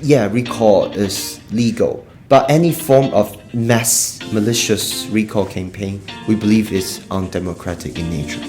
recall is legal. But any form of mass malicious recall campaign, we believe is undemocratic in nature.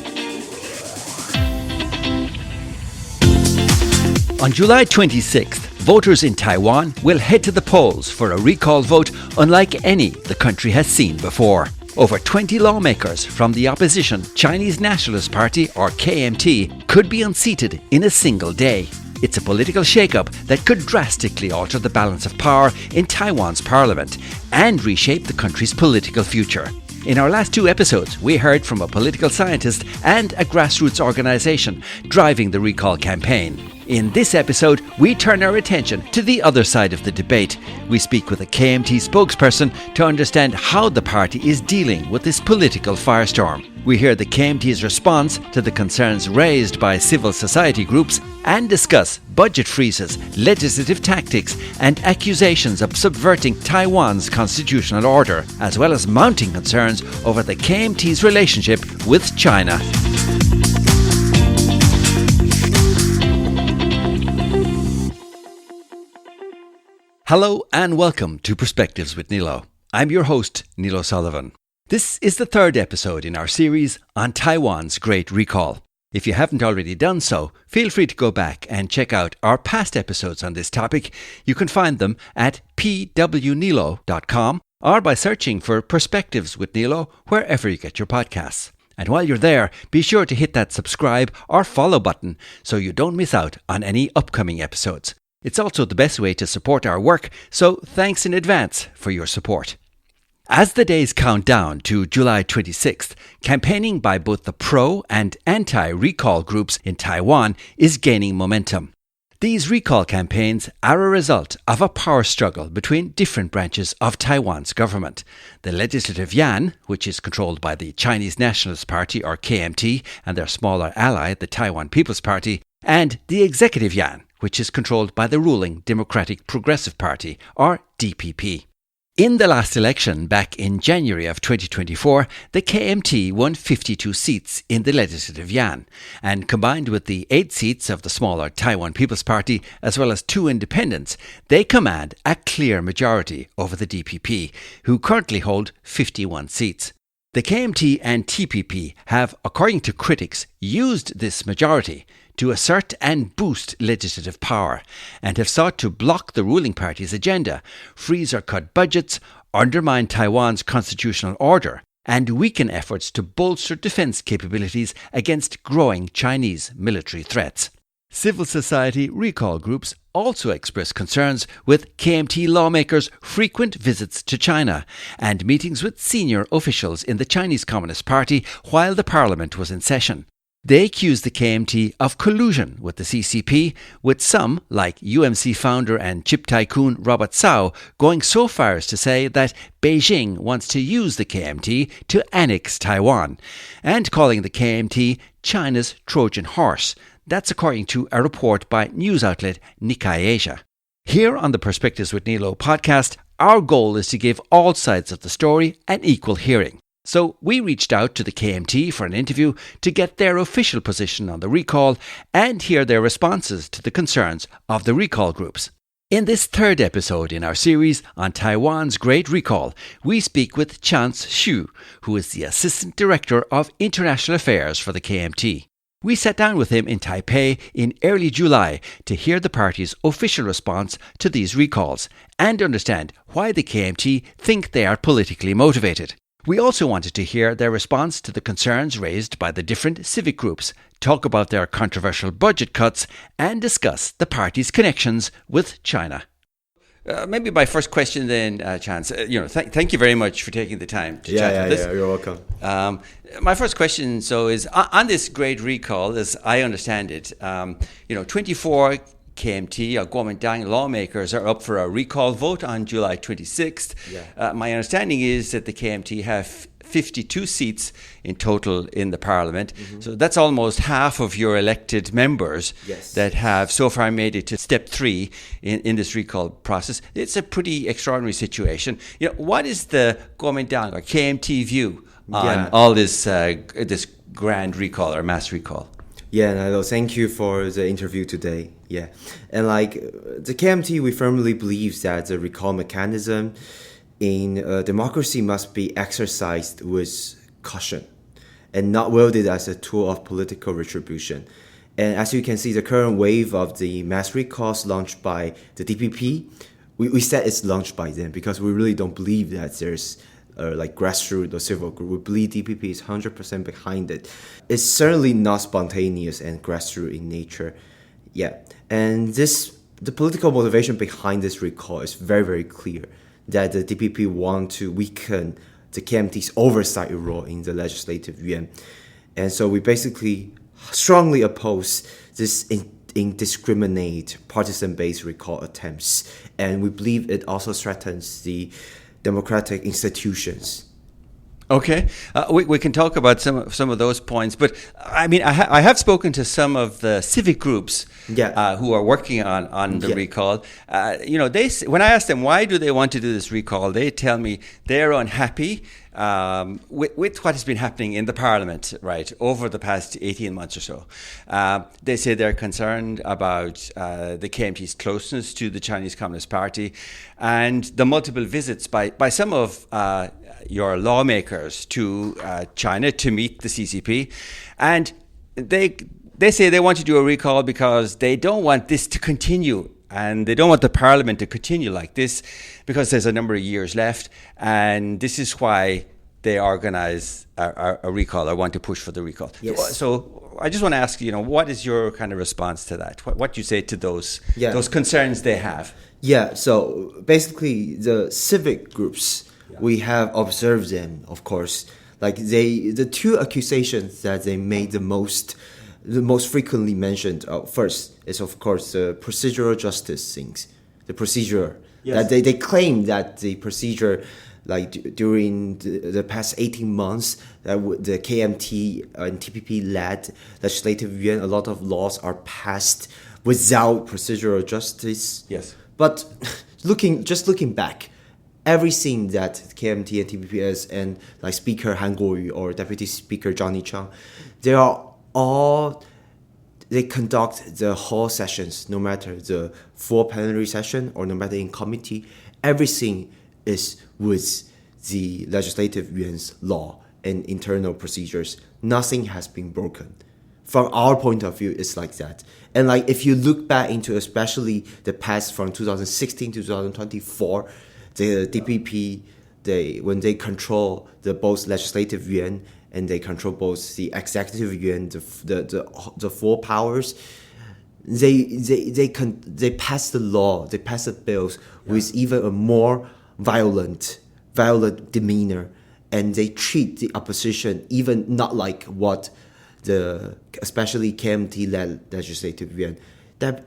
On July 26th, voters in Taiwan will head to the polls for a recall vote unlike any the country has seen before. Over 20 lawmakers from the opposition Chinese Nationalist Party, or KMT, could be unseated in a single day. It's a political shake-up that could drastically alter the balance of power in Taiwan's parliament and reshape the country's political future. In our last two episodes, we heard from a political scientist and a grassroots organisation driving the recall campaign. In this episode, we turn our attention to the other side of the debate. We speak with a KMT spokesperson to understand how the party is dealing with this political firestorm. We hear the KMT's response to the concerns raised by civil society groups and discuss budget freezes, legislative tactics, and accusations of subverting Taiwan's constitutional order, as well as mounting concerns over the KMT's relationship with China. Hello and welcome to Perspectives with Nilo. I'm your host, Nilo Sullivan. This is the third episode in our series on Taiwan's Great Recall. If you haven't already done so, feel free to go back and check out our past episodes on this topic. You can find them at pwnilo.com or by searching for Perspectives with Nilo wherever you get your podcasts. And while you're there, be sure to hit that subscribe or follow button so you don't miss out on any upcoming episodes. It's also the best way to support our work, so thanks in advance for your support. As the days count down to July 26th, campaigning by both the pro- and anti-recall groups in Taiwan is gaining momentum. These recall campaigns are a result of a power struggle between different branches of Taiwan's government. The Legislative Yuan, which is controlled by the Chinese Nationalist Party, or KMT, and their smaller ally, the Taiwan People's Party, and the Executive Yuan, which is controlled by the ruling Democratic Progressive Party, or DPP. In the last election back in January of 2024, the KMT won 52 seats in the Legislative Yuan, and combined with the 8 seats of the smaller Taiwan People's Party, as well as 2 independents, they command a clear majority over the DPP, who currently hold 51 seats. The KMT and TPP have, according to critics, used this majority to assert and boost legislative power, and have sought to block the ruling party's agenda, freeze or cut budgets, undermine Taiwan's constitutional order, and weaken efforts to bolster defence capabilities against growing Chinese military threats. Civil society recall groups also express concerns with KMT lawmakers' frequent visits to China and meetings with senior officials in the Chinese Communist Party while the parliament was in session. They accuse the KMT of collusion with the CCP, with some, like UMC founder and chip tycoon Robert Tsao, going so far as to say that Beijing wants to use the KMT to annex Taiwan, and calling the KMT China's Trojan horse. That's according to a report by news outlet Nikkei Asia. Here on the Perspectives with Nilo podcast, our goal is to give all sides of the story an equal hearing. So we reached out to the KMT for an interview to get their official position on the recall and hear their responses to the concerns of the recall groups. In this third episode in our series on Taiwan's Great Recall, we speak with Chance Xu, who is the Assistant Director of International Affairs for the KMT. We sat down with him in Taipei in early July to hear the party's official response to these recalls and understand why the KMT think they are politically motivated. We also wanted to hear their response to the concerns raised by the different civic groups, talk about their controversial budget cuts, and discuss the party's connections with China. Maybe my first question then, Chance. Thank you very much for taking the time to chat with us. Yeah, you're welcome. My first question, is on this great recall, as I understand it, 24 KMT or Kuomintang lawmakers are up for a recall vote on July 26th. Yeah. My understanding is that the KMT have 52 seats in total in the parliament. Mm-hmm. So that's almost half of your elected members that have so far made it to step 3 in this recall process. It's a pretty extraordinary situation. What is the Kuomintang or KMT view on all this grand recall or mass recall? Yeah, Nilo, thank you for the interview today. Yeah, and like the KMT, we firmly believe that the recall mechanism in democracy must be exercised with caution and not wielded as a tool of political retribution. And as you can see, the current wave of the mass recalls launched by the DPP, we said it's launched by them because we really don't believe that there's like grassroots or civil group. We believe DPP is 100% behind it. It's certainly not spontaneous and grassroots in nature. Yeah, and the political motivation behind this recall is very, very clear, that the DPP want to weaken the KMT's oversight role in the Legislative Yuan. And so we basically strongly oppose this indiscriminate partisan-based recall attempts. And we believe it also threatens the democratic institutions. Okay, we can talk about some of those points, but I mean, I have spoken to some of the civic groups who are working on the recall. When I ask them why do they want to do this recall, they tell me they're unhappy with what has been happening in the parliament, right, over the past 18 months or so. They say they're concerned about the KMT's closeness to the Chinese Communist Party and the multiple visits by some of your lawmakers to China to meet the CCP. And they say they want to do a recall because they don't want this to continue. And they don't want the parliament to continue like this because there's a number of years left. And this is why they organize a recall or want to push for the recall. Yes. So I just want to ask, what is your kind of response to that? What do you say to those concerns they have? Yeah, so basically the civic groups, we have observed them, of course. Like the two accusations that they made the most frequently mentioned, first is of course the procedural justice things, the procedure. That they claim that the procedure, like during the past 18 months, that the KMT and TPP-led Legislative Yuan, a lot of laws are passed without procedural justice. Yes. But looking back, everything that KMT and TPPS and like Speaker Han Kuo-yu or Deputy Speaker Johnny Chang, they conduct the whole sessions, no matter the full plenary session or no matter in committee, everything is with the Legislative Yuan's law and internal procedures. Nothing has been broken. From our point of view, it's like that. And like if you look back into especially the past from 2016 to 2024, the DPP, when they control both Legislative Yuan and they control both the Executive Yuan, the full powers, they pass the law, they pass the bills with even a more violent demeanor, and they treat the opposition even not like what especially KMT-led Legislative Yuan. That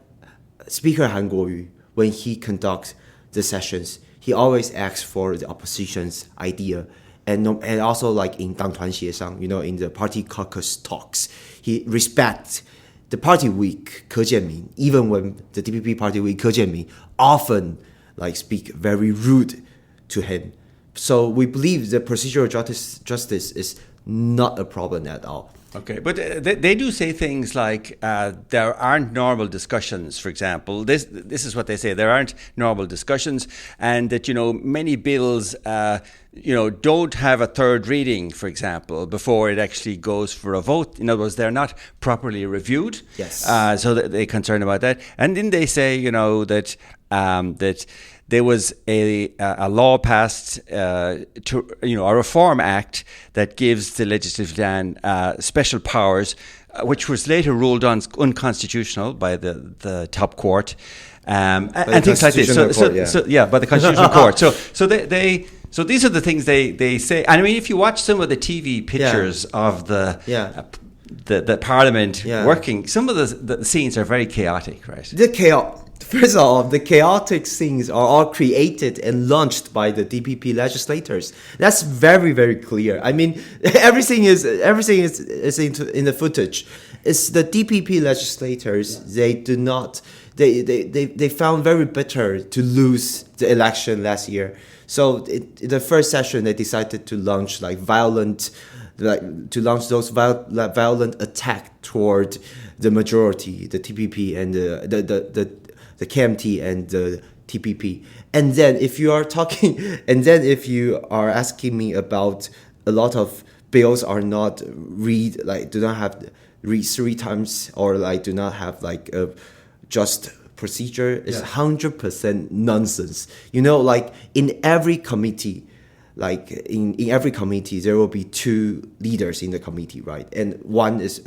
Speaker Han Kuo-yu, when he conducts the sessions, he always asks for the opposition's idea, and also like in 党团协商, in the party caucus talks, he respects the party weak Ke Jianmin, even when the DPP party weak Ke Jianmin often like speak very rude to him. So we believe the procedural justice is not a problem at all. Okay, but they do say things like there aren't normal discussions, for example. This is what they say. There aren't normal discussions, and that, many bills, don't have a third reading, for example, before it actually goes for a vote. In other words, they're not properly reviewed. Yes. So they're concerned about that. And then they say, that there was a law passed, a reform act that gives the Legislative Yuan special powers, which was later ruled unconstitutional by the top court, and things like this. By the Constitutional Court. So these are the things they say. And I mean, if you watch some of the TV pictures of the Parliament working, some of the scenes are very chaotic, right? First of all, the chaotic things are all created and launched by the DPP legislators. That's very, very clear. I mean, everything is in the footage. It's the DPP legislators. They do not. They found very bitter to lose the election last year. So in the first session, they decided to launch like violent violent attack toward the majority, the TPP and the KMT and the TPP. And then if you are talking, and then if you are asking me about a lot of bills are not do not have read 3 times, or do not have a just procedure, is 100% nonsense. In every committee, in every committee, there will be 2 leaders in the committee, right? And one is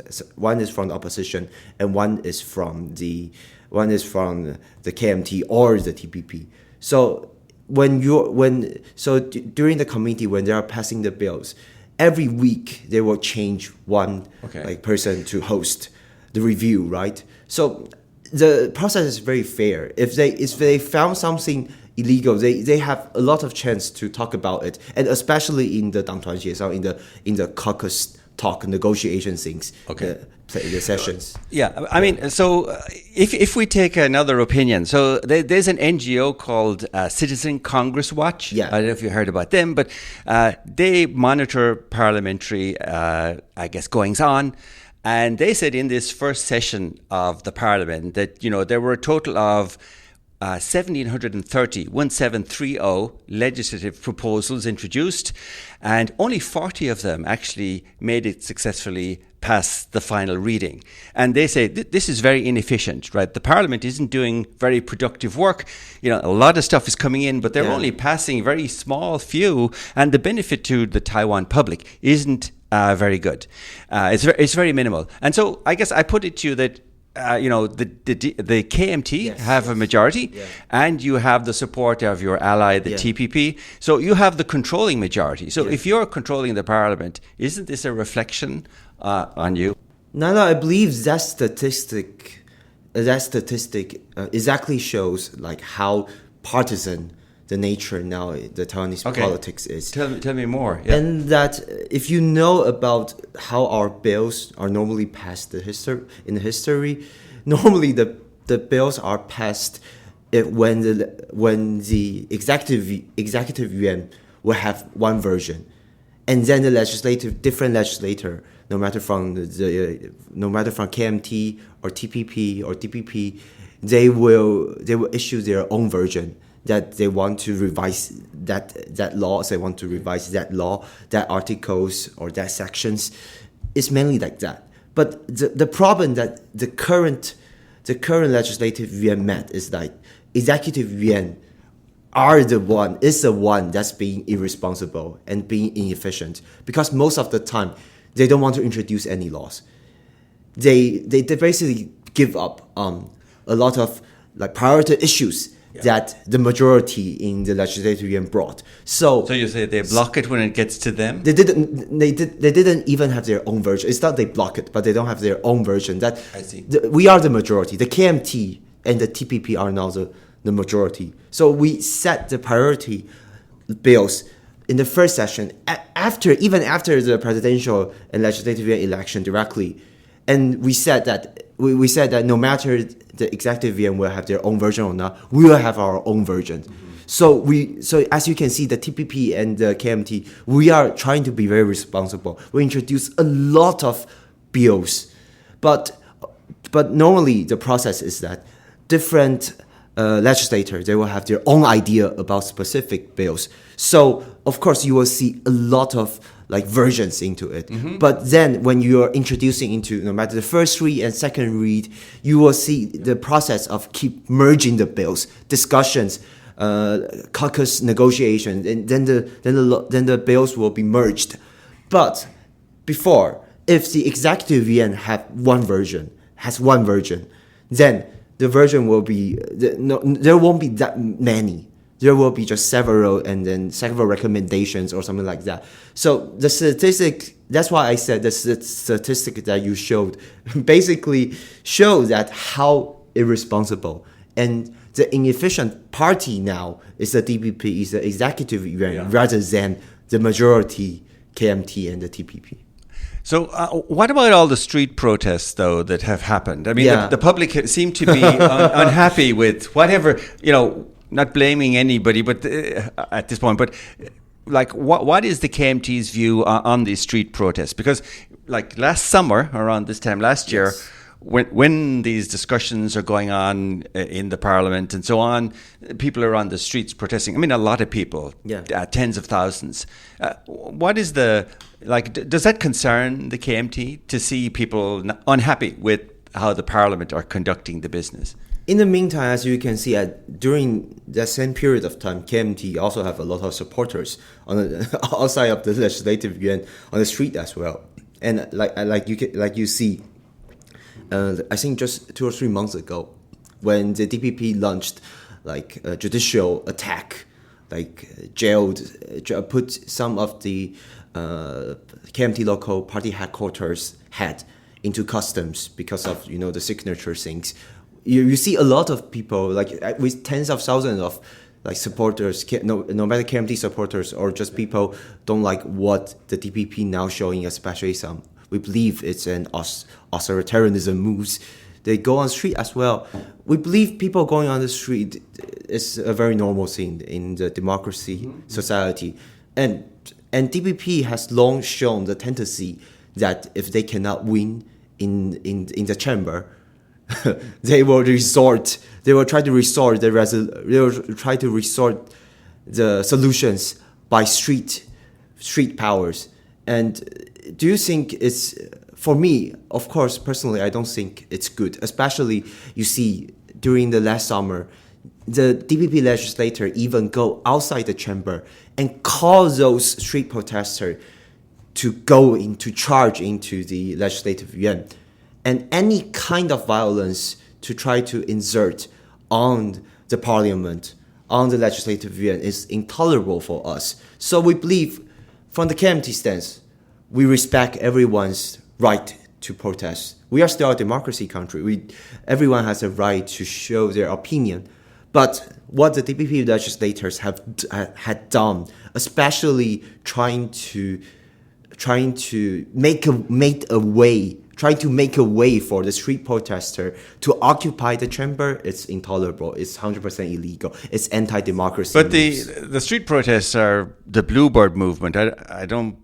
from the opposition, and one is from the KMT or the TPP. So during the committee, when they are passing the bills, every week they will change one person to host the review, right? So the process is very fair. If they found something illegal, they have a lot of chance to talk about it, and especially in the 党团协商, in the caucus talk negotiation things, the sessions. Yeah, I mean, so if we take another opinion, so there's an NGO called Citizen Congress Watch. Yeah. I don't know if you heard about them, but they monitor parliamentary, goings on. And they said in this first session of the parliament that, there were a total of 1730 legislative proposals introduced, and only 40 of them actually made it successfully past the final reading. And they say this is very inefficient, right? The parliament isn't doing very productive work. A lot of stuff is coming in, but they're only passing very small few, and the benefit to the Taiwan public isn't very good. It's very minimal. And so I guess I put it to you that the KMT have a majority, and you have the support of your ally, the TPP. So you have the controlling majority. So if you're controlling the parliament, isn't this a reflection on you? No, I believe that statistic exactly shows how partisan the nature now the Taiwanese politics is. Tell me more. Yeah. And that if you know about how our bills are normally passed in history, normally the bills are passed when the executive yuan will have one version, and then the different legislator, no matter from KMT or TPP or DPP, they will issue their own version, that they want to revise that laws, they want to revise that law, that articles or that sections. It's mainly like that. But the problem that the current legislative yuan met is executive yuan is the one that's being irresponsible and being inefficient, because most of the time they don't want to introduce any laws. They basically give up a lot of priority issues that the majority in the Legislative Yuan brought. So you say they block it when it gets to them? They didn't even have their own version. It's not they block it, but they don't have their own version. I see. We are the majority. The KMT and the TPP are now the majority. So we set the priority bills in the first session, even after the presidential and legislative election directly. And we said that no matter the executive yuan will have their own version or not, we will have our own version. Mm-hmm. So as you can see, the TPP and the KMT, we are trying to be very responsible. We introduce a lot of bills, but normally the process is that different legislators, they will have their own idea about specific bills. So of course you will see a lot of versions into it. Mm-hmm. But then when you are introducing into no matter the first read and second read, you will see the process of keep merging the bills, discussions, caucus negotiation, and then the bills will be merged. But before, if the executive yuan has one version, then the version will be there won't be that many. There will be just several, and then several recommendations or something like that. So the statistic, that's why I said the statistic that you showed basically shows that how irresponsible and the inefficient party now is the DPP, is the executive yuan, rather than the majority KMT and the TPP. So what about all the street protests, though, that have happened? I mean, the public seem to be unhappy with whatever, not blaming anybody, but at this point, but like what is the KMT's view on these street protests? Because like last summer, around this time last year, Yes. when these discussions are going on in the parliament and so on, people are on the streets protesting. I mean, a lot of people, Yeah. tens of thousands. What is the, like, does that concern the KMT to see people unhappy with how the parliament are conducting the business? In the meantime, as you can see, during that same period of time, KMT also have a lot of supporters on the, outside of the Legislative Yuan on the street as well. And like you see, I think just 2 or 3 months ago, when the DPP launched like a judicial attack, like put some of the KMT local party headquarters head into customs because of the signature things. You see a lot of people like with tens of thousands of like supporters, no matter KMT supporters or just people don't like what the DPP now showing, especially some we believe it's an authoritarianism moves. They go on the street as well. We believe people going on the street is a very normal thing in the democracy society, and DPP has long shown the tendency that if they cannot win in the chamber, they will try to resort the solutions by street powers. And do you think it's, for me, of course, personally, I don't think it's good. Especially, you see, during the last summer, the DPP legislator even go outside the chamber and call those street protesters to charge into the Legislative Yuan. And any kind of violence to try to insert on the parliament, on the Legislative Yuan is intolerable for us. So we believe, from the KMT stance, we respect everyone's right to protest. We are still a democracy country. Everyone has a right to show their opinion. But what the DPP legislators had done, especially trying to make a way for the street protester to occupy the chamber, it's intolerable. It's 100% illegal. It's anti-democracy. But the street protests are the Bluebird movement. I don't.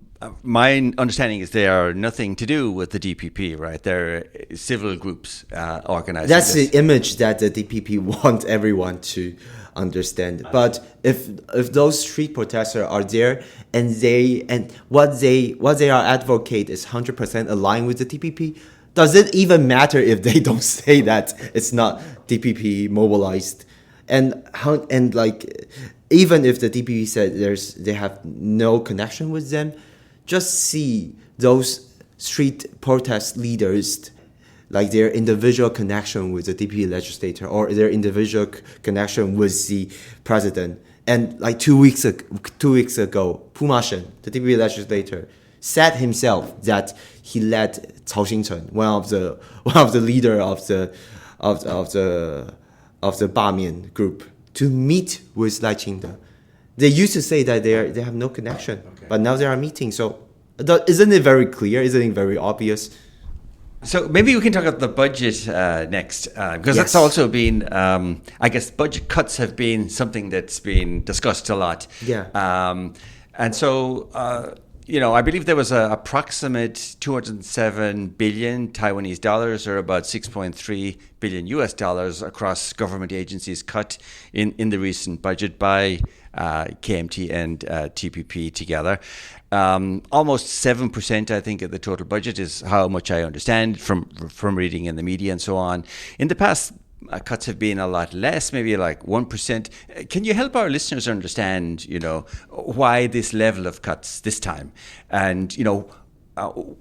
My understanding is they are nothing to do with the DPP, right? They're civil groups organizing. That's the image that the DPP want everyone to understand. But if those street protesters are there and what they are advocate is 100% aligned with the DPP, does it even matter if they don't say that it's not DPP mobilized? And like even if the DPP said they have no connection with them, just see those street protest leaders, like their individual connection with the DPP legislator or their individual connection with the president. And like 2 weeks ago, Puma Shen, the DPP legislator, said himself that he led Cao Xingchen, one of the leader of the Bamian group, to meet with Lai Qingde. They used to say that they have no connection, but now they are meeting. So isn't it very clear? Isn't it very obvious? So maybe we can talk about the budget next, because that's also been, I guess, budget cuts have been something that's been discussed a lot. Yeah. And so, I believe there was an approximate 207 billion Taiwanese dollars, or about 6.3 billion US dollars across government agencies cut in the recent budget by KMT and TPP together. Almost 7%, I think, of the total budget is how much I understand from reading in the media and so on. In the past, cuts have been a lot less, maybe like 1%. Can you help our listeners understand, why this level of cuts this time? And,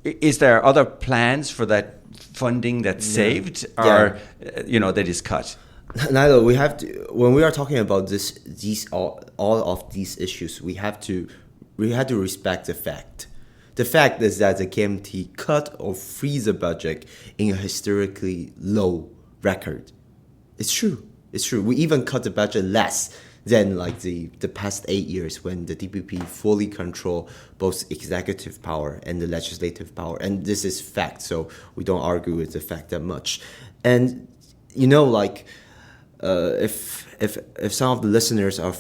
is there other plans for that funding that's saved or, that is cut? Neither. We have to, when we are talking about all of these issues, we have to respect the fact. The fact is that the KMT cut or freeze the budget in a historically low record. It's true. We even cut the budget less than like the past 8 years when the DPP fully control both executive power and the legislative power. And this is fact, so we don't argue with the fact that much. And if some of the listeners are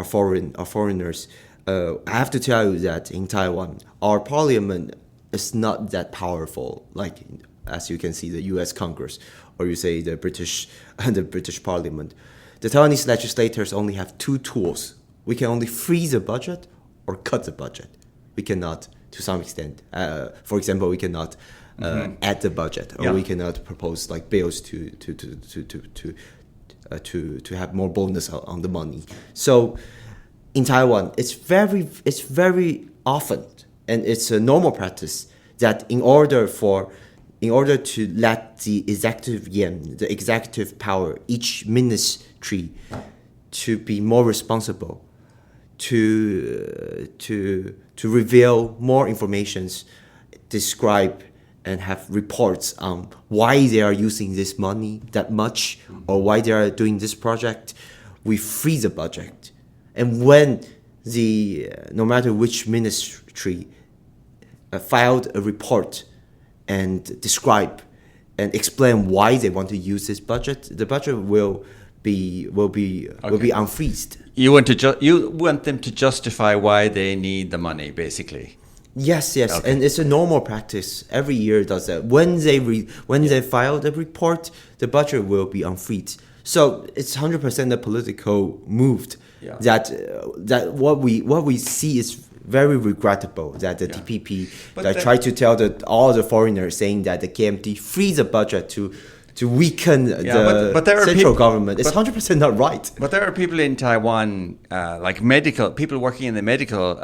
foreigners, I have to tell you that in Taiwan, our parliament is not that powerful, like as you can see the U.S. Congress, or you say the British the British Parliament. The Taiwanese legislators only have two tools. We can only freeze a budget or cut the budget. We cannot, to some extent, for example, we cannot add the budget, or we cannot propose like bills to have more bonus on the money. So in Taiwan, it's very often, and it's a normal practice that in order to let the executive yuan, the executive power, each ministry to be more responsible, to reveal more informations, describe and have reports on why they are using this money that much, or why they are doing this project, we freeze the budget. And when no matter which ministry filed a report and describe and explain why they want to use this budget, the budget will be unfreezed. You want them to justify why they need the money, basically. Yes, okay. And it's a normal practice. Every year does that. When they file the report, the budget will be unfreezed. So it's 100% a political move. Yeah. That what we see is very regrettable, that the DPP try to tell all the foreigners, saying that the KMT freeze the budget to weaken the central government. It's 100% not right. But there are people in Taiwan, like people working in the medical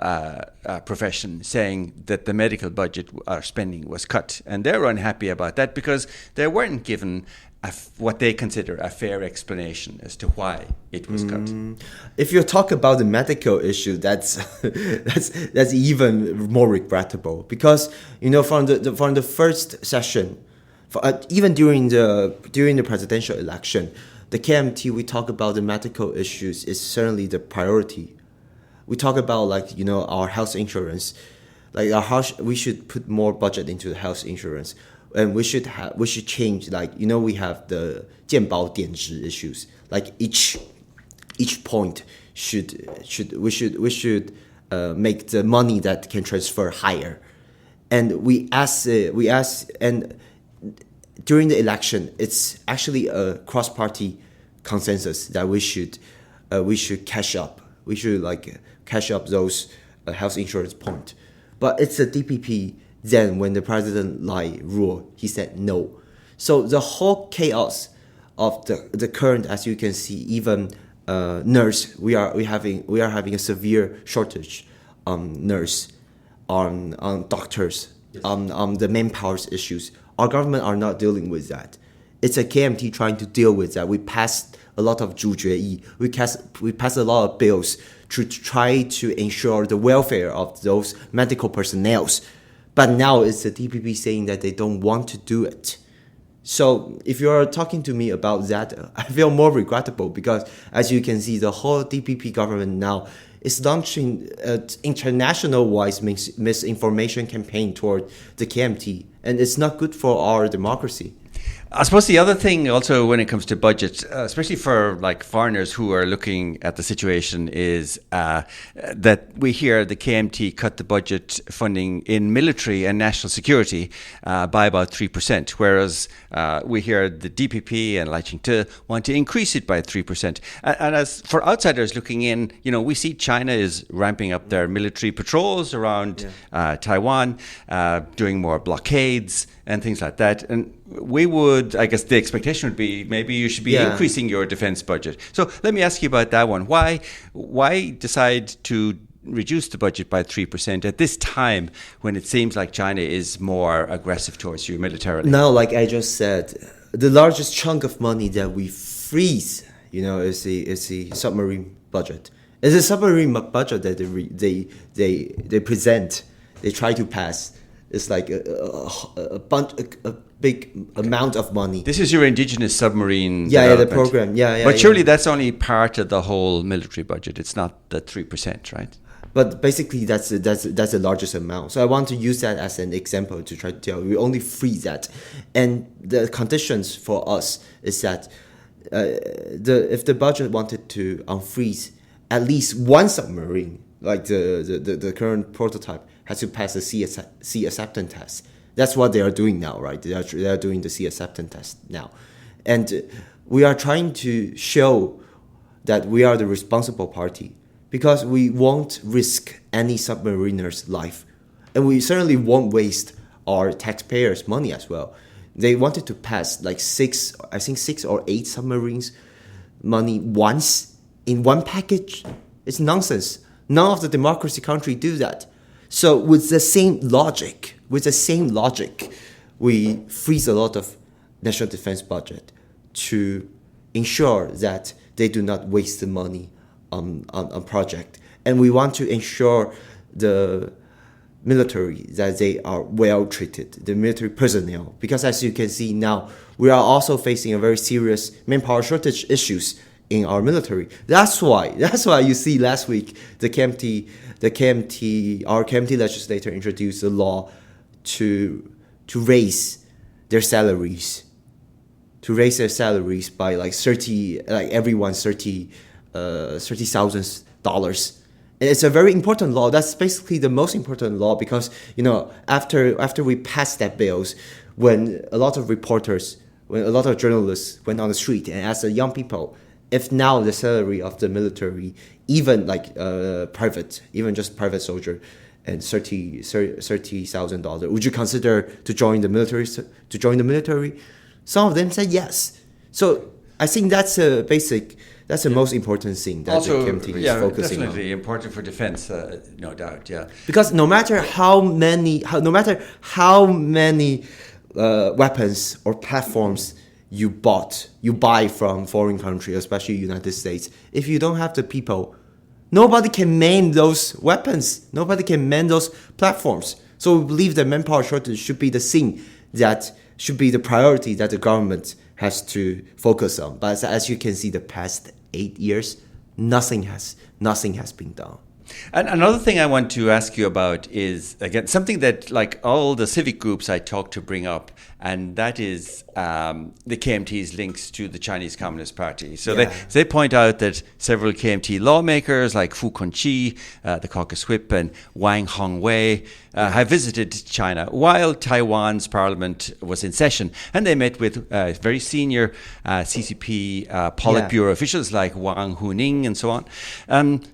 profession, saying that the medical budget spending was cut, and they're unhappy about that because they weren't given what they consider a fair explanation as to why it was cut. If you talk about the medical issue, that's even more regrettable, because from the first session, even during the presidential election, the KMT, we talk about the medical issues is certainly the priority. We talk about our health insurance, we should put more budget into the health insurance. And we should change, we have the 健保点值 issues. Like each point we should make the money that can transfer higher. And we ask, and during the election, it's actually a cross-party consensus that we should cash up. We should cash up those health insurance point. But it's a DPP. Then when the President Lai ruled, he said no. So the whole chaos of the current, as you can see, even nurse, we are having a severe shortage on nurse, on doctors, on the manpower issues. Our government are not dealing with that. It's a KMT trying to deal with that. We passed a lot of 主决议. We passed a lot of bills to try to ensure the welfare of those medical personnel. But now it's the DPP saying that they don't want to do it. So if you're talking to me about that, I feel more regrettable, because as you can see, the whole DPP government now is launching an international-wise misinformation campaign toward the KMT, and it's not good for our democracy. I suppose the other thing also when it comes to budget, especially for foreigners who are looking at the situation, is that we hear the KMT cut the budget funding in military and national security by about 3%, whereas we hear the DPP and Lai Ching-te want to increase it by 3%. And as for outsiders looking in, we see China is ramping up their military patrols around Taiwan, doing more blockades and things like that. And I guess the expectation would be maybe you should be increasing your defense budget. So let me ask you about that one. Why decide to reduce the budget by 3% at this time when it seems like China is more aggressive towards you militarily? Now, like I just said, the largest chunk of money that we freeze, is the submarine budget. It's a submarine budget that they present, they try to pass. It's like a big amount of money. This is your indigenous submarine the program. But surely that's only part of the whole military budget. It's not the 3%, right? But basically, that's the largest amount. So I want to use that as an example to try to tell you, we only freeze that. And the conditions for us is that if the budget wanted to unfreeze at least one submarine, like the current prototype has to pass the C acceptance test. That's what they are doing now, right? They are doing the C acceptance test now, and we are trying to show that we are the responsible party because we won't risk any submariner's life, and we certainly won't waste our taxpayers' money as well. They wanted to pass like six or eight submarines money once in one package. It's nonsense. None of the democracy country do that. So with the same logic, we freeze a lot of national defense budget to ensure that they do not waste the money on project. And we want to ensure the military that they are well treated, the military personnel, because as you can see now, we are also facing a very serious manpower shortage issues in our military. That's why you see last week our KMT legislator introduced a law to raise their salaries, by like everyone's $30,000. It's a very important law. That's basically the most important law because, after we passed that bills, when a lot of journalists went on the street and asked the young people, if now the salary of the military, even like just private soldier, and $30,000, would you consider to join the military? Some of them said yes. So I think that's the most important thing that also, the KMT is focusing on. Definitely important for defense, no doubt. Yeah, because no matter how many weapons or platforms you buy from foreign country, especially United States, if you don't have the people, nobody can man those weapons. Nobody can man those platforms. So we believe that manpower shortage should be the thing that should be the priority that the government has to focus on. But as you can see, the past 8 years, nothing has been done. And another thing I want to ask you about is, again, something that like all the civic groups I talk to bring up, and that is the KMT's links to the Chinese Communist Party. So they point out that several KMT lawmakers like Fu Kunqi, the caucus whip, and Wang Hongwei have visited China while Taiwan's parliament was in session. And they met with very senior CCP Politburo officials like Wang Huning and so on.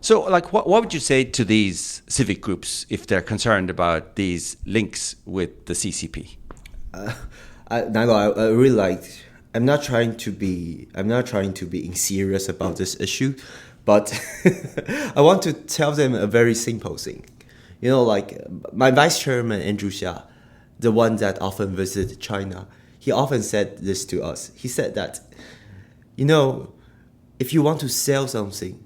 So like, what would you say to these civic groups if they're concerned about these links with the CCP? Nilo, I really like. I'm not trying to be serious about this issue, but I want to tell them a very simple thing. Like my vice chairman Andrew Xia, the one that often visited China, he often said this to us. He said that, if you want to sell something,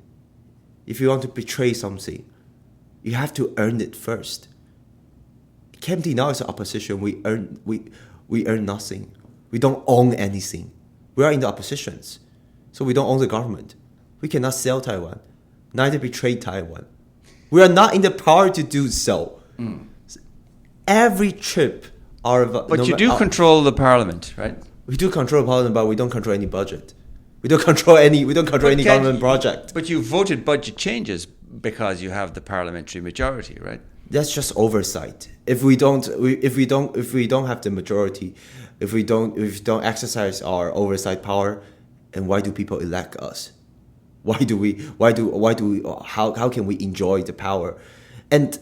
if you want to betray something, you have to earn it first. KMT now is an opposition. We earn nothing. We don't own anything. We are in the oppositions, so we don't own the government. We cannot sell Taiwan, neither betray Taiwan. We are not in the power to do so. Every trip are. But you do control the parliament, right? We do control parliament, but we don't control any budget. We don't control any government project. But you voted budget changes because you have the parliamentary majority, right? That's just oversight. If we don't have the majority, if we don't exercise our oversight power, and why do people elect us? How can we enjoy the power? And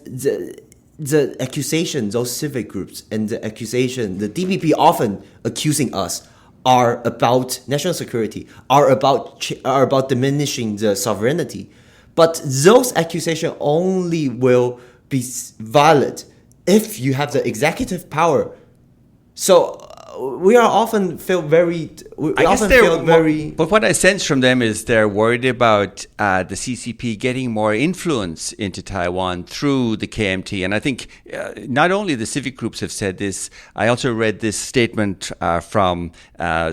the accusation, those civic groups and the accusation, the DPP often accusing us are about national security, are about diminishing the sovereignty. But those accusations only will be valid if you have the executive power. So we are often feel very. But what I sense from them is they're worried about the CCP getting more influence into Taiwan through the KMT. And I think not only the civic groups have said this. I also read this statement from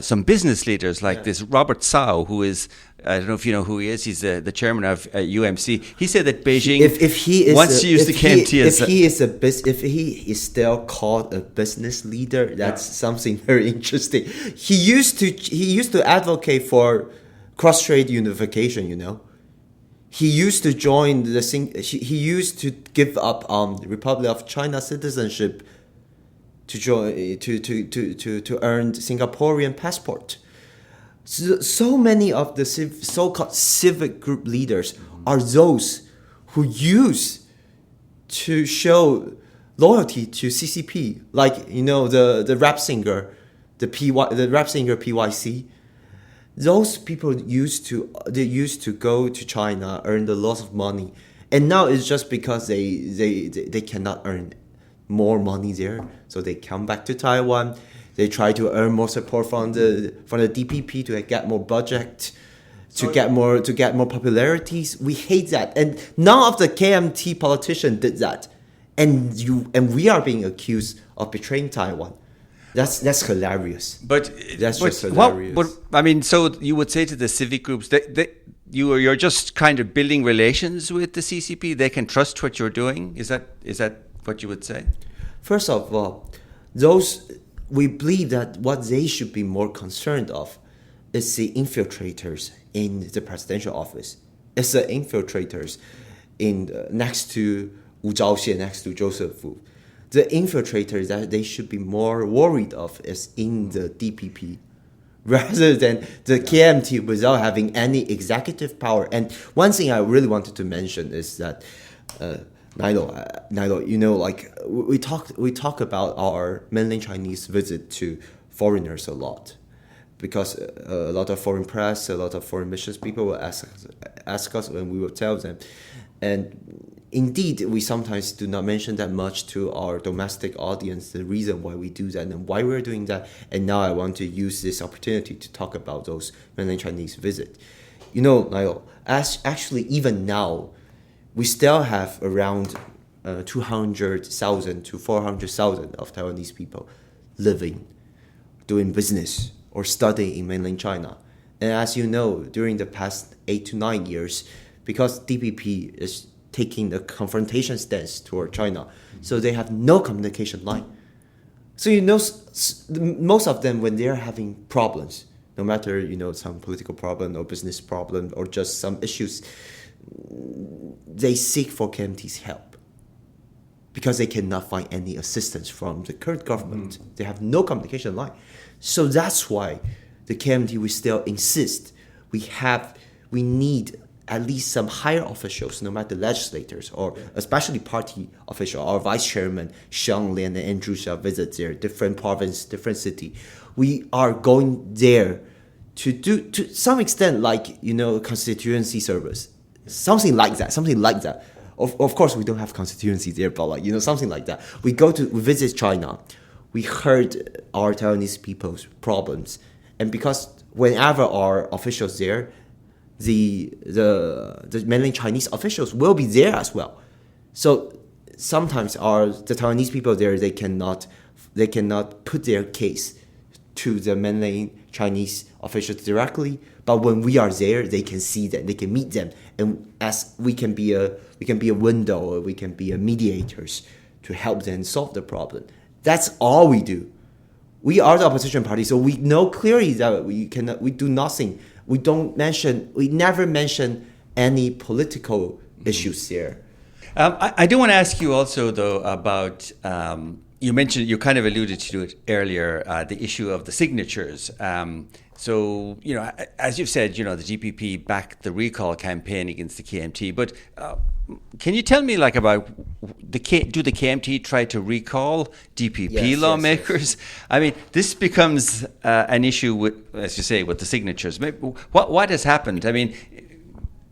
some business leaders like this Robert Tsao, who is. I don't know if you know who he is. He's the chairman of UMC. He said that Beijing wants to use the KMT as if he is still called a business leader, that's something very interesting. He used to advocate for cross-strait unification. he used to join he used to give up the Republic of China citizenship to join to earn Singaporean passport. So many of the so-called civic group leaders are those who use to show loyalty to CCP, like the rap singer, the rap singer PYC. Those people used to go to China, earn a lot of money, and now it's just because they cannot earn more money there, so they come back to Taiwan. They try to earn more support from the DPP to get more budget, to get more popularities. We hate that, and none of the KMT politicians did that, and we are being accused of betraying Taiwan. That's hilarious. That's just hilarious. I mean, so you would say to the civic groups that you're just kind of building relations with the CCP. They can trust what you're doing. Is that what you would say? First of all, we believe that what they should be more concerned of is the infiltrators in the presidential office. It's the infiltrators next to Wu Zhaoxie, next to Joseph Wu. The infiltrators that they should be more worried of is in the DPP, rather than the KMT without having any executive power. And one thing I really wanted to mention is that Nilo, like we talk about our mainland Chinese visit to foreigners a lot, because a lot of foreign press, a lot of foreign missions people will ask us, and we will tell them. And indeed, we sometimes do not mention that much to our domestic audience, the reason why we do that and why we're doing that. And now I want to use this opportunity to talk about those mainland Chinese visits. Nilo, actually even now, we still have around 200,000 to 400,000 of Taiwanese people living, doing business, or studying in mainland China. And as you know, during the past 8 to 9 years, because DPP is taking a confrontation stance toward China, so they have no communication line. So most of them, when they're having problems, no matter some political problem or business problem or just some issues, they seek for KMT's help because they cannot find any assistance from the current government. They have no communication line. So that's why the KMT, we still insist we need at least some higher officials, no matter legislators or especially party official. Our vice chairman Xiang Lian and Andrew shall visit their different province, different city. We are going there to do, to some extent, like constituency service. Something like that. Of course, we don't have constituency there, but something like that. We visit China. We heard our Taiwanese people's problems, and because whenever our officials there, the mainland Chinese officials will be there as well. So sometimes the Taiwanese people there, they cannot put their case to the mainland Chinese officials directly, but when we are there, they can see them, they can meet them, and as we can be a window, or we can be a mediators to help them solve the problem. That's all we do. We are the opposition party, so we know clearly that we do nothing. We never mention any political issues there. I do want to ask you also, though, about you kind of alluded to it earlier, the issue of the signatures. So, as you've said, the GPP backed the recall campaign against the KMT. But can you tell me, about do the KMT try to recall DPP lawmakers? Yes. I mean, this becomes an issue with, as you say, with the signatures. What has happened? I mean,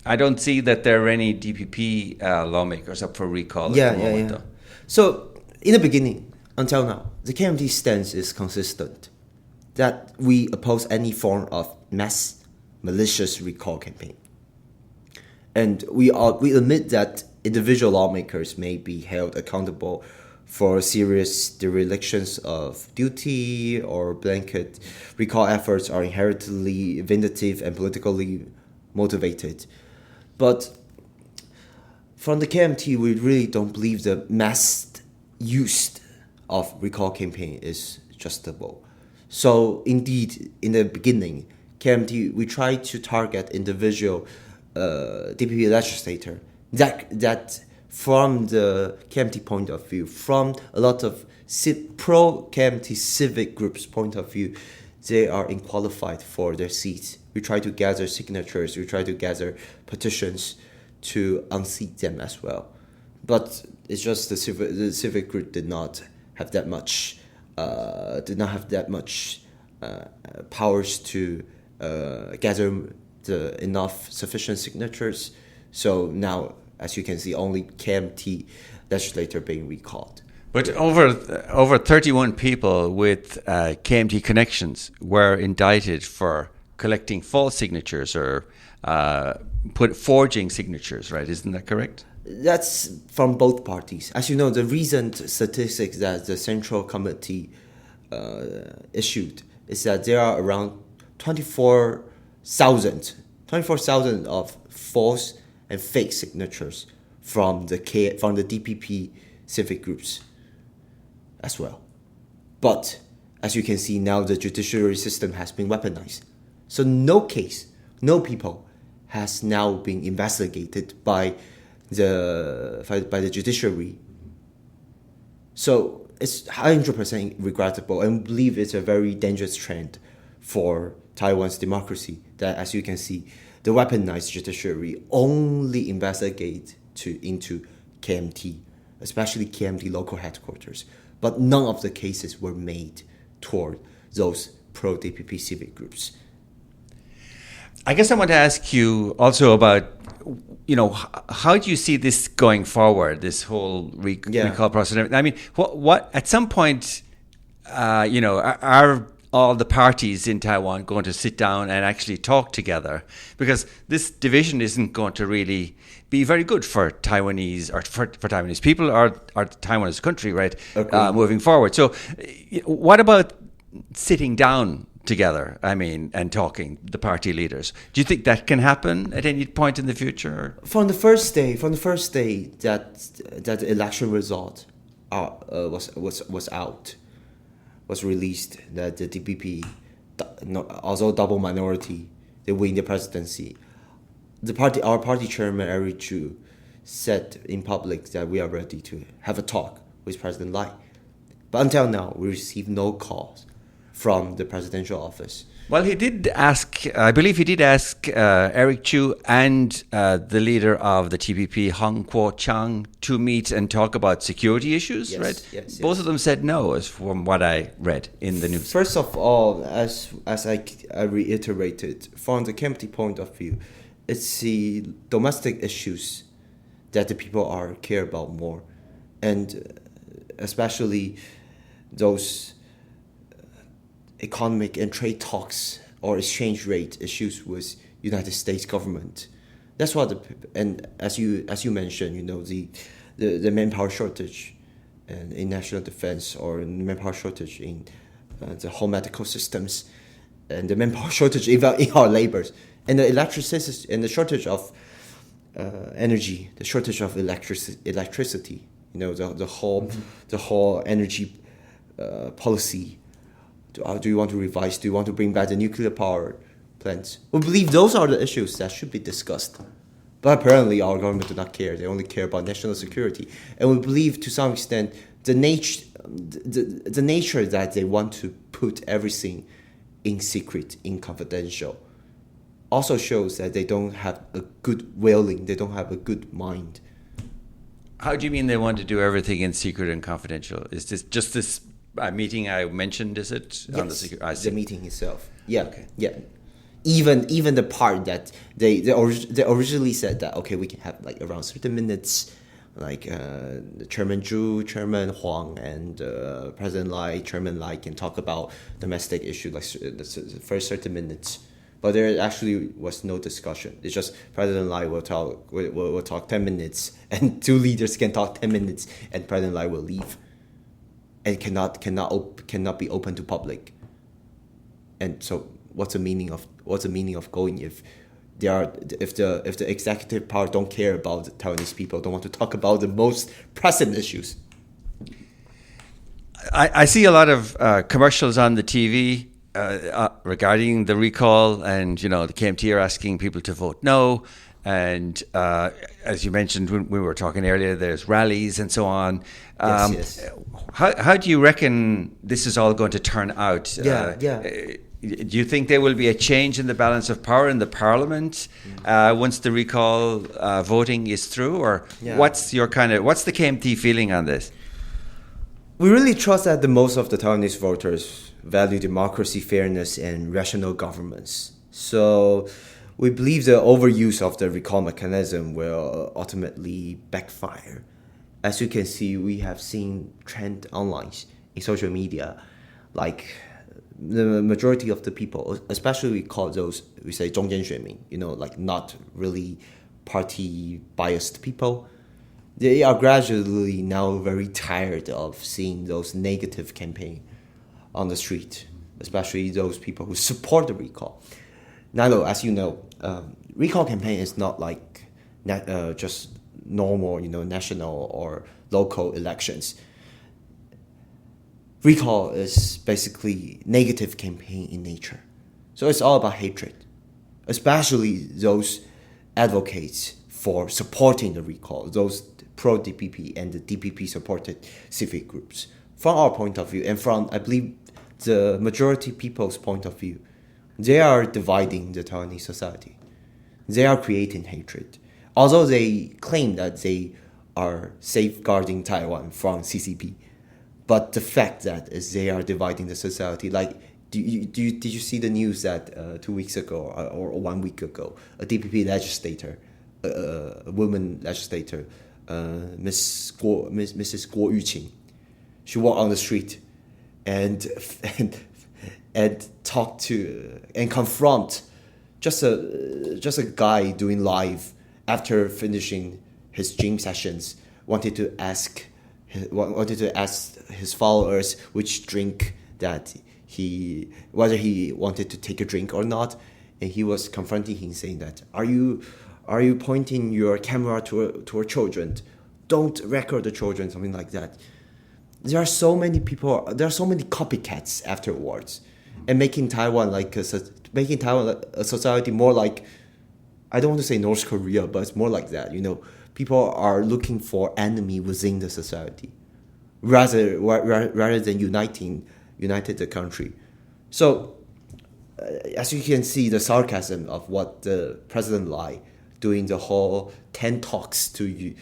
I don't see that there are any DPP lawmakers up for recall at the moment, though. So, in the beginning, until now, the KMT stance is consistent, that we oppose any form of mass malicious recall campaign. And we admit that individual lawmakers may be held accountable for serious derelictions of duty, or blanket recall efforts are inherently vindictive and politically motivated. But from the KMT, we really don't believe the mass use of recall campaign is justifiable. So indeed, in the beginning, KMT, we try to target individual DPP legislator, that from the KMT point of view, from a lot of pro-KMT civic groups' point of view, they are unqualified for their seats. We try to gather signatures, we try to gather petitions to unseat them as well. But it's just the civic group did not have that much powers to gather enough sufficient signatures. So now, as you can see, only KMT legislator being recalled. But over 31 people with KMT connections were indicted for collecting false signatures or forging signatures, right? Isn't that correct? That's from both parties. As you know, the recent statistics that the Central Committee issued is that there are around 24,000 of false and fake signatures from the DPP civic groups as well. But as you can see now, the judiciary system has been weaponized. So no people has now been investigated by the judiciary. So it's 100% regrettable, and we believe it's a very dangerous trend for Taiwan's democracy, that, as you can see, the weaponized judiciary only investigate into KMT, especially KMT local headquarters. But none of the cases were made toward those pro-DPP civic groups. I guess I want to ask you also about, how do you see this going forward, this whole recall process? I mean, what at some point, are all the parties in Taiwan going to sit down and actually talk together? Because this division isn't going to really be very good for Taiwanese or for Taiwanese people or Taiwan as a country, right? Okay. Moving forward. So what about sitting down together, and talking, the party leaders? Do you think that can happen at any point in the future? From the first day that the election result was released, that the DPP, although double minority, they win the presidency. Our party chairman Ep3 said in public that we are ready to have a talk with President Lai. But until now, we received no calls from the presidential office. Well, I believe he did ask Ep3 and the leader of the TPP, Hong Kuo-chang, to meet and talk about security issues, right? Yes. Both of them said no, as from what I read in the news. First of all, as I reiterated, from the KMT point of view, it's the domestic issues that the people care about more, and especially those economic and trade talks or exchange rate issues with United States government. That's what and as you mentioned, the manpower shortage in national defense, or manpower shortage in the whole medical systems, and the manpower shortage even in our labors, and the electricity, and the shortage of energy, the shortage of electricity. The whole energy policy. Do you want to revise? Do you want to bring back the nuclear power plants? We believe those are the issues that should be discussed. But apparently our government do not care. They only care about national security. And we believe to some extent the nature that they want to put everything in secret, in confidential, also shows that they don't have a good willing, they don't have a good mind. How do you mean they want to do everything in secret and confidential? Is this just this meeting I mentioned, is it? Yes, on the meeting itself. Yeah, okay. Yeah. Even the part that they originally said that, okay, we can have like around 30 minutes, like Chairman Zhu, Chairman Huang, and President Lai, Chairman Lai can talk about domestic issue, like the first 30 minutes. But there actually was no discussion. It's just President Lai will talk 10 minutes, and two leaders can talk 10 minutes, and President Lai will leave, and cannot be open to public. And so, what's the meaning of going if the executive power don't care about the Taiwanese people, don't want to talk about the most pressing issues? I see a lot of commercials on the TV regarding the recall, and the KMT are asking people to vote no. And as you mentioned when we were talking earlier, there's rallies and so on. Yes. How do you reckon this is all going to turn out? Yeah. Do you think there will be a change in the balance of power in the parliament once the recall voting is through, or what's the KMT feeling on this? We really trust that the most of the Taiwanese voters value democracy, fairness, and rational governance. So we believe the overuse of the recall mechanism will ultimately backfire. As you can see, we have seen trend online in social media, like the majority of the people, especially we call those, we say 中间选民, like not really party biased people. They are gradually now very tired of seeing those negative campaigns on the street, especially those people who support the recall. Now, as you know, recall campaign is not like just normal, national or local elections. Recall is basically negative campaign in nature. So it's all about hatred, especially those advocates for supporting the recall, those pro-DPP and the DPP-supported civic groups. From our point of view, and from, I believe, the majority people's point of view, they are dividing the Taiwanese society. They are creating hatred. Although they claim that they are safeguarding Taiwan from CCP, but the fact that is they are dividing the society. Like, did you see the news that 2 weeks ago or 1 week ago, a DPP legislator, a woman legislator, Mrs. Guo Yuqing, she walked on the street and talk to and confront just a guy doing live after finishing his gym sessions, wanted to ask his followers which drink that whether he wanted to take a drink or not, and he was confronting him, saying that are you pointing your camera to children? Don't record the children, something like that. There are so many people. There are so many copycats afterwards, and making Taiwan a society more like, I don't want to say North Korea, but it's more like that. People are looking for enemy within the society, rather than united the country. So, as you can see, the sarcasm of what the President Lai doing the whole 10 talks to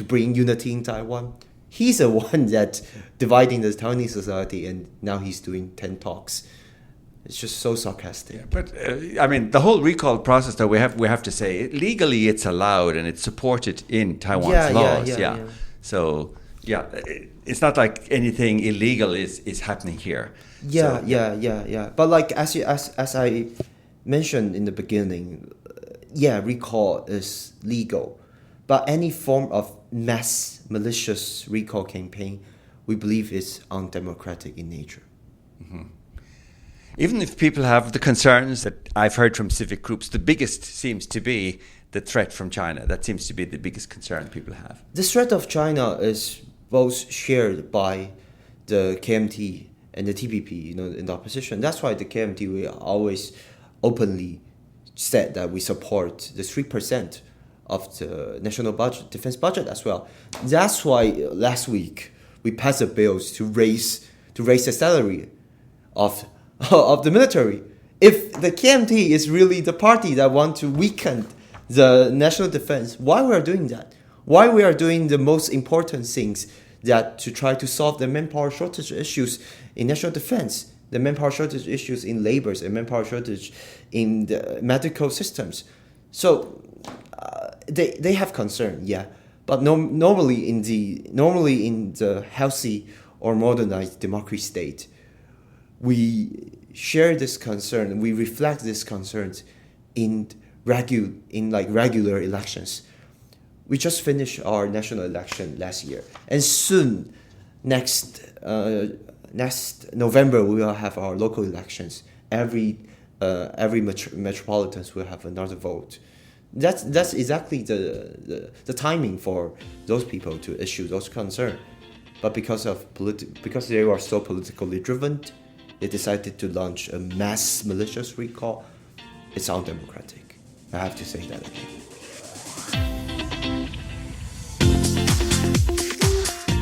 bring unity in Taiwan. He's the one that dividing the Taiwanese society, and now he's doing 10 talks. It's just so sarcastic. Yeah, but the whole recall process, though, we have to say, legally it's allowed and it's supported in Taiwan's laws. Yeah. So it's not like anything illegal is happening here. Yeah. But like as I mentioned in the beginning, recall is legal, but any form of mass malicious recall campaign, we believe is undemocratic in nature. Mm-hmm. Even if people have the concerns that I've heard from civic groups, the biggest seems to be the threat from China. That seems to be the biggest concern people have. The threat of China is both shared by the KMT and the TPP, in the opposition. That's why the KMT, we always openly said that we support the 3% of the national budget, defense budget as well. That's why last week we passed the bills to raise the salary of the military. If the KMT is really the party that want to weaken the national defense, why we are doing that? Why we are doing the most important things that to try to solve the manpower shortage issues in national defense, the manpower shortage issues in labors, and manpower shortage in the medical systems. So they have concern, but normally in the healthy or modernized democracy state, we share this concern, we reflect these concerns in regular elections. We just finished our national election last year, and soon, next November, we will have our local elections. Every metropolitans will have another vote. That's exactly the timing for those people to issue those concerns. But because they are so politically driven, they decided to launch a mass malicious recall. It's undemocratic. I have to say that again.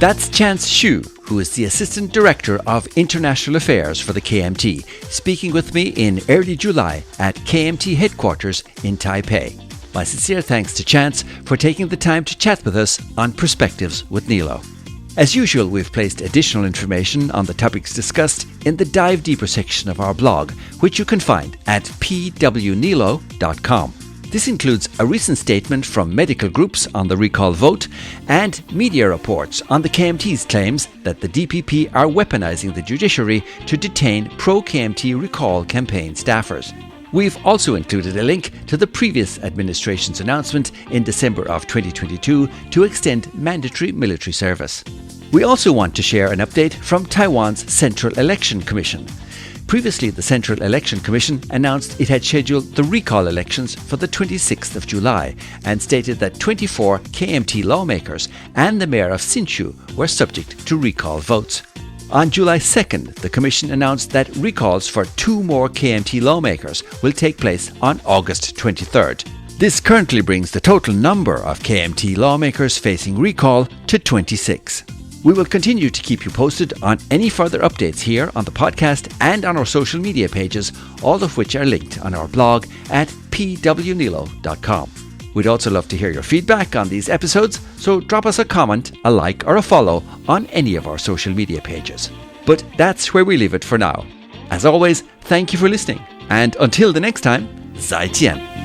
That's Chance Xu, who is the Assistant Director of International Affairs for the KMT, speaking with me in early July at KMT headquarters in Taipei. My sincere thanks to Chance for taking the time to chat with us on Perspectives with Nilo. As usual, we've placed additional information on the topics discussed in the Dive Deeper section of our blog, which you can find at pwnilo.com. This includes a recent statement from medical groups on the recall vote and media reports on the KMT's claims that the DPP are weaponizing the judiciary to detain pro-KMT recall campaign staffers. We've also included a link to the previous administration's announcement in December of 2022 to extend mandatory military service. We also want to share an update from Taiwan's Central Election Commission. Previously, the Central Election Commission announced it had scheduled the recall elections for the 26th of July and stated that 24 KMT lawmakers and the mayor of Hsinchu were subject to recall votes. On July 2nd, the Commission announced that recalls for 2 more KMT lawmakers will take place on August 23rd. This currently brings the total number of KMT lawmakers facing recall to 26. We will continue to keep you posted on any further updates here on the podcast and on our social media pages, all of which are linked on our blog at pwnilo.com. We'd also love to hear your feedback on these episodes, so drop us a comment, a like or a follow on any of our social media pages. But that's where we leave it for now. As always, thank you for listening, and until the next time, 再见.